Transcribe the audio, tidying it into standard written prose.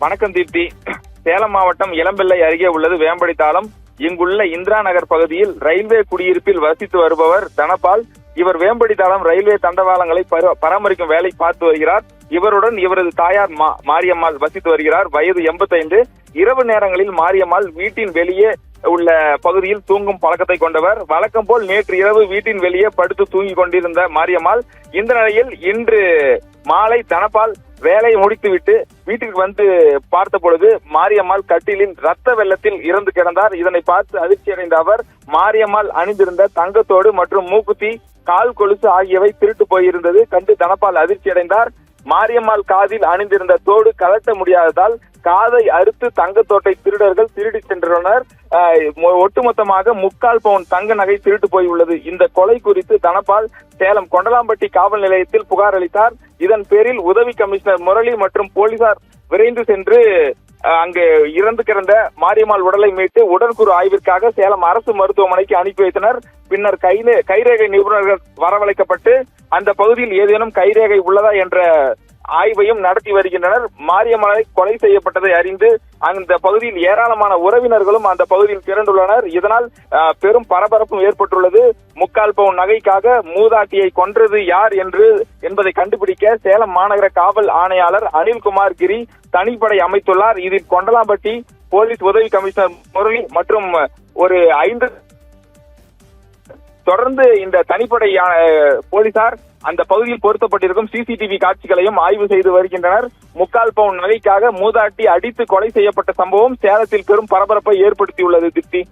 வணக்கம் தீப்தி. சேலம் மாவட்டம் இளம்பிள்ளை அருகே உள்ளது வேம்படி தாளம். இங்குள்ள இந்திரா நகர் பகுதியில் ரயில்வே குடியிருப்பில் வசித்து வருபவர் தனபால். இவர் வேம்படி தாளம் ரயில்வே தண்டவாளங்களை பராமரிக்கும் வேலை பார்த்து வருகிறார். இவருடன் இவரது தாயார் மாரியம்மாள் வசித்து வருகிறார். வயது 85. இரவு நேரங்களில் மாரியம்மாள் வீட்டின் வெளியே உள்ள பகுதியில் தூங்கும் பழக்கத்தை கொண்டவர். வழக்கம் போல் நேற்று இரவு வீட்டின் வெளியே படுத்து தூங்கிக் கொண்டிருந்த மாரியம்மாள் இந்த நிலையில் இன்று மாலை தனபால் வேலையை முடித்துவிட்டு வீட்டிற்கு வந்து பார்த்த பொழுது மாரியம்மாள் கட்டிலில் ரத்த வெள்ளத்தில் இறந்து கிடந்தார். இதனை பார்த்து அதிர்ச்சி அடைந்த அவர் மாரியம்மாள் அணிந்திருந்த தங்கத்தோடு மற்றும் மூக்குத்தி, கால் கொலுசு ஆகியவை திருட்டு போயிருந்தது கண்டு தனபால் அதிர்ச்சி அடைந்தார். மாரியம்மாள் காதில் அணிந்திருந்த தோடு கலட்ட முடியாததால் காதை அறுத்து தங்கத்தோட்டை திருடர்கள் திருடி சென்றுள்ளனர். ஒட்டுமொத்தமாக 3/4 பவுன் தங்க நகை திருட்டு போய் உள்ளது. இந்த கொலை குறித்து தனபால் சேலம் கொண்டலாம்பட்டி காவல் நிலையத்தில் புகார் அளித்தார். இதன் பேரில் உதவி கமிஷனர் முரளி மற்றும் போலீசார் விரைந்து சென்று அங்கு இறந்து கிடந்த மாரியம்மாள் உடலை மீட்டு உடற்கூறு ஆய்விற்காக சேலம் அரசு மருத்துவமனைக்கு அனுப்பி வைத்தனர். பின்னர் கைரேகை நிபுணர்கள் வரவழைக்கப்பட்டு அந்த பகுதியில் ஏதேனும் கைரேகை உள்ளதா என்ற ஆய்வையும் நடத்தி வருகின்றனர். மாரியம்மாளை கொலை செய்யப்பட்டதை அறிந்து அந்த பகுதியில் ஏராளமான உறவினர்களும் அந்த பகுதியில் திரண்டுள்ளனர். இதனால் பெரும் பரபரப்பும் ஏற்பட்டுள்ளது. 3/4 பவுன் நகைக்காக மூதாட்டியை கொன்றது யார் என்பதை கண்டுபிடிக்க சேலம் மாநகர காவல் ஆணையாளர் அனில்குமார் கிரி தனிப்படை அமைத்துள்ளார். இதில் கொண்டலாம்பட்டி போலீஸ் உதவி கமிஷனர் முரளி மற்றும் ஒரு 5 தொடர்ந்து இந்த தனிப்படை போலீசார் அந்த பகுதியில் பொருத்தப்பட்டிருக்கும் சிசிடிவி காட்சிகளையும் ஆய்வு செய்து வருகின்றனர். 3/4 பவுன் நகைக்காக மூதாட்டி அடித்து கொலை செய்யப்பட்ட சம்பவம் சேலத்தில் பெரும் பரபரப்பை ஏற்படுத்தியுள்ளது. திப்தி.